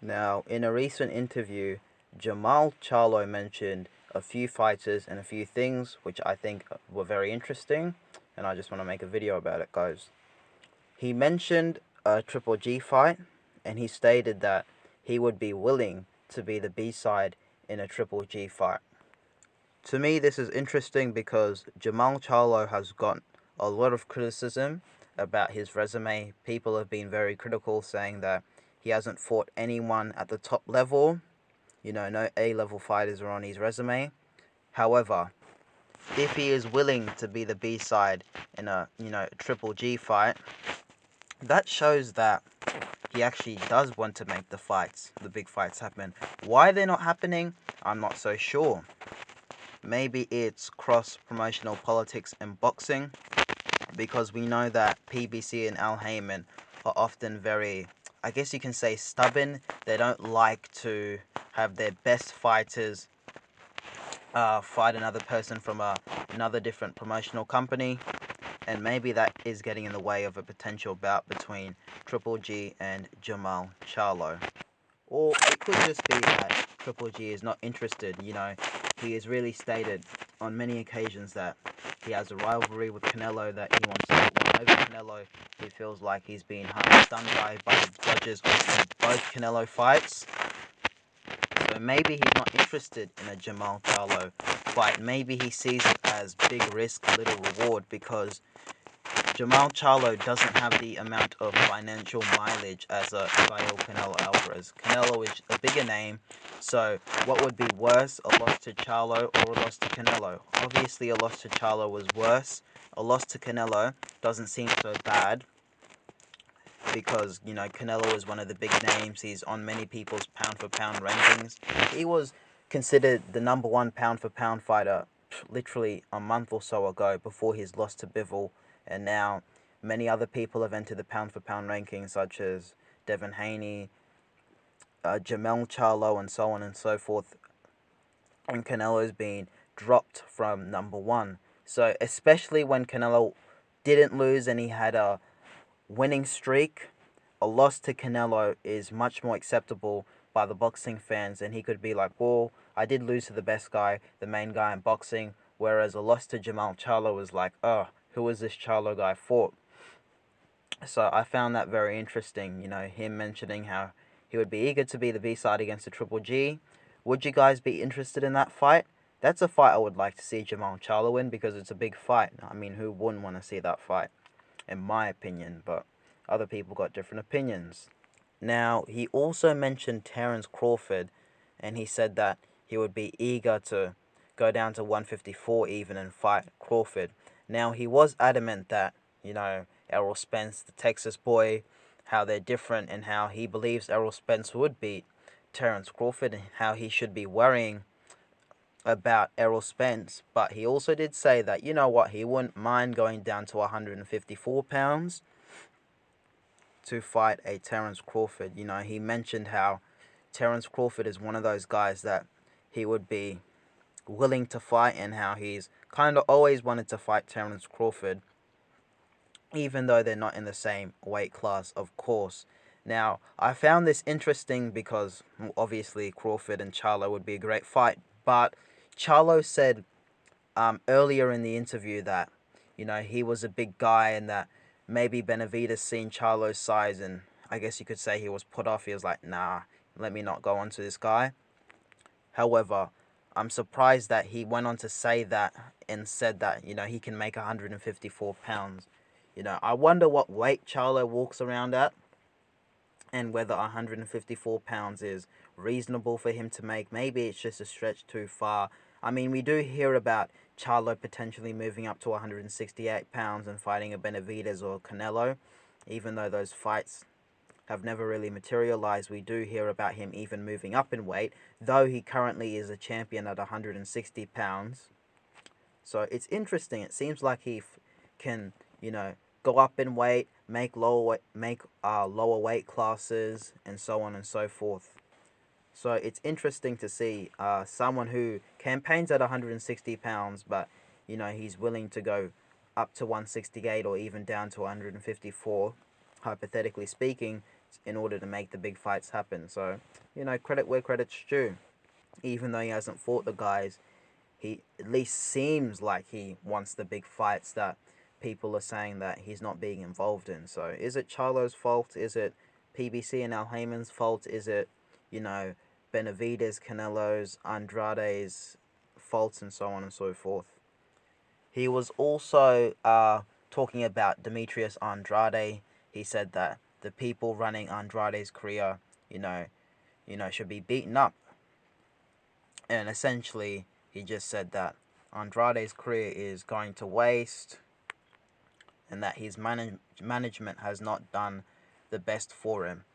Now, in a recent interview, Jermall Charlo mentioned a few fighters and a few things which I think were very interesting, and I just want to make a video about it, guys. He mentioned a Triple G fight, and he stated that he would be willing to be the B-side in a Triple G fight. To me, this is interesting because Jermall Charlo has got a lot of criticism about his resume. People have been very critical, saying that he hasn't fought anyone at the top level. No A-level fighters are on his resume. However, if he is willing to be the B-side in a, Triple G fight, that shows that he actually does want to make the big fights happen. Why they're not happening, I'm not so sure. Maybe it's cross-promotional politics in boxing, because we know that PBC and Al Heyman are often very, I guess you can say, stubborn. They don't like to have their best fighters fight another person from another different promotional company, and maybe that is getting in the way of a potential bout between Triple G and Jermall Charlo. Or it could just be that Triple G is not interested. He has really stated on many occasions that he has a rivalry with Canelo, that he wants to get one over Canelo. He feels like he's been done by the judges on both Canelo fights. So maybe he's not interested in a Jermall Charlo fight. Maybe he sees it as big risk, little reward, because Jermall Charlo doesn't have the amount of financial mileage as a Rafael Canelo Alvarez. Canelo is a bigger name, so what would be worse, a loss to Charlo or a loss to Canelo? Obviously, a loss to Charlo was worse. A loss to Canelo doesn't seem so bad, because, Canelo is one of the big names. He's on many people's pound-for-pound rankings. He was considered the #1 pound-for-pound fighter literally a month or so ago, before his loss to Bivol. And now many other people have entered the pound-for-pound rankings, such as Devin Haney, Jermall Charlo, and so on and so forth. And Canelo's been dropped from #1. So especially when Canelo didn't lose and he had a winning streak, a loss to Canelo is much more acceptable by the boxing fans, and he could be like, well, I did lose to the best guy, the main guy in boxing, whereas a loss to Jermall Charlo was like, oh, who was this Charlo guy fought? So I found that very interesting, him mentioning how he would be eager to be the B-side against the Triple G. Would you guys be interested in that fight? That's a fight I would like to see Jermall Charlo win, because it's a big fight. I mean, who wouldn't want to see that fight, in my opinion? But other people got different opinions. Now, he also mentioned Terence Crawford, and he said that he would be eager to go down to 154 even and fight Crawford. Now, he was adamant that, Errol Spence, the Texas boy, how they're different, and how he believes Errol Spence would beat Terence Crawford, and how he should be worrying about Errol Spence. But he also did say that, he wouldn't mind going down to 154 pounds to fight a Terence Crawford. He mentioned how Terence Crawford is one of those guys that he would be willing to fight, and how he's kind of always wanted to fight Terence Crawford, even though they're not in the same weight class, of course. Now, I found this interesting because obviously Crawford and Charlo would be a great fight, but Charlo said earlier in the interview that, he was a big guy, and that maybe Benavidez seen Charlo's size, and I guess you could say he was put off. He was like, nah, let me not go on to this guy. However, I'm surprised that he went on to say that and said that, he can make 154 pounds. I wonder what weight Charlo walks around at, and whether 154 pounds is reasonable for him to make. Maybe it's just a stretch too far. I mean, we do hear about Charlo potentially moving up to 168 pounds and fighting a Benavidez or Canelo. Even though those fights have never really materialized, we do hear about him even moving up in weight, though he currently is a champion at 160 pounds. So it's interesting. It seems like he can, go up in weight, make lower weight classes, and so on and so forth. So it's interesting to see someone who campaigns at 160 pounds, but, he's willing to go up to 168 or even down to 154, hypothetically speaking, in order to make the big fights happen. So, you know, credit where credit's due. Even though he hasn't fought the guys, he at least seems like he wants the big fights that people are saying that he's not being involved in. So is it Charlo's fault? Is it PBC and Al Heyman's fault? Is it, you know, Benavidez, Canelo's, Andrade's faults, and so on and so forth? He was also talking about Demetrius Andrade. He said that the people running Andrade's career, you know, should be beaten up. And essentially, he just said that Andrade's career is going to waste, and that his management has not done the best for him.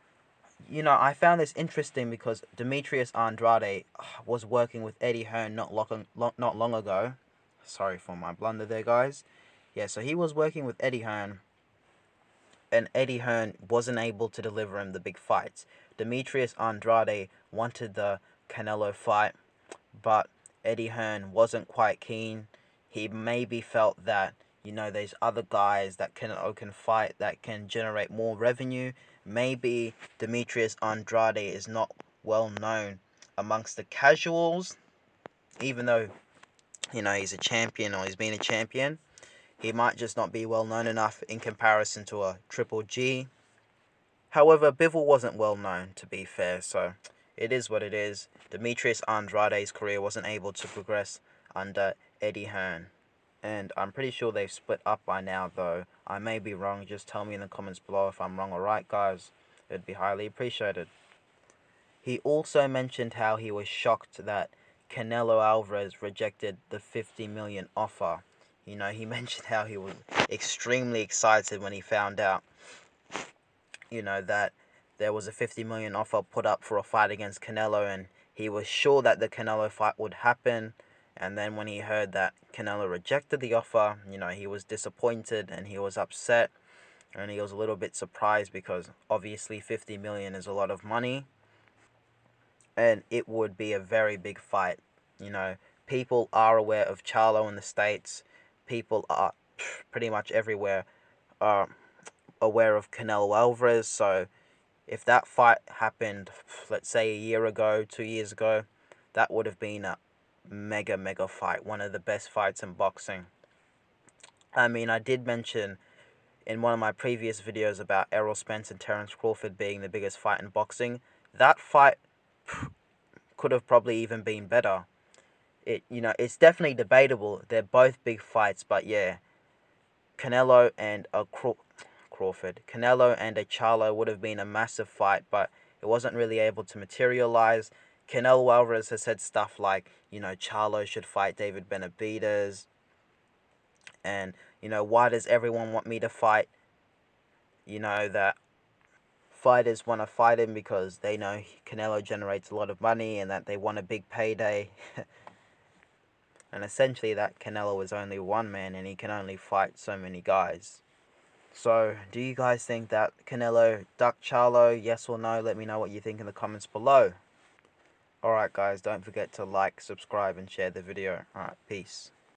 You know, I found this interesting because Demetrius Andrade was working with Eddie Hearn not long ago. Sorry for my blunder there, guys. Yeah, so he was working with Eddie Hearn, and Eddie Hearn wasn't able to deliver him the big fights. Demetrius Andrade wanted the Canelo fight, but Eddie Hearn wasn't quite keen. He maybe felt that, you know, there's other guys that Canelo can fight that can generate more revenue. Maybe Demetrius Andrade is not well known amongst the casuals, even though, you know, he's a champion or he's been a champion. He might just not be well known enough in comparison to a Triple G. However, Bivol wasn't well known, to be fair, so it is what it is. Demetrius Andrade's career wasn't able to progress under Eddie Hearn. And I'm pretty sure they've split up by now, though. I may be wrong. Just tell me in the comments below if I'm wrong or right, guys. It'd be highly appreciated. He also mentioned how he was shocked that Canelo Alvarez rejected the $50 million offer. You know, he mentioned how he was extremely excited when he found out, you know, that there was a $50 million offer put up for a fight against Canelo, and he was sure that the Canelo fight would happen. And then when he heard that Canelo rejected the offer, you know, he was disappointed and he was upset, and he was a little bit surprised because obviously $50 million is a lot of money, and it would be a very big fight. You know, people are aware of Charlo in the States. People are pretty much everywhere aware of Canelo Alvarez. So if that fight happened, let's say a year ago, 2 years ago, that would have been a mega fight, one of the best fights in boxing. I mean, I did mention in one of my previous videos about Errol Spence and Terence Crawford being the biggest fight in boxing. That fight could have probably even been better. You know, it's definitely debatable. They're both big fights, but yeah, Canelo and a Canelo and a Charlo would have been a massive fight, but it wasn't really able to materialize. Canelo Alvarez has said stuff like, you know, Charlo should fight David Benavidez, and, you know, why does everyone want me to fight? You know, that fighters want to fight him because they know Canelo generates a lot of money and that they want a big payday. And essentially that Canelo is only one man and he can only fight so many guys. So, do you guys think that Canelo ducked Charlo? Yes or no? Let me know what you think in the comments below. Alright guys, don't forget to like, subscribe and share the video. Alright, peace.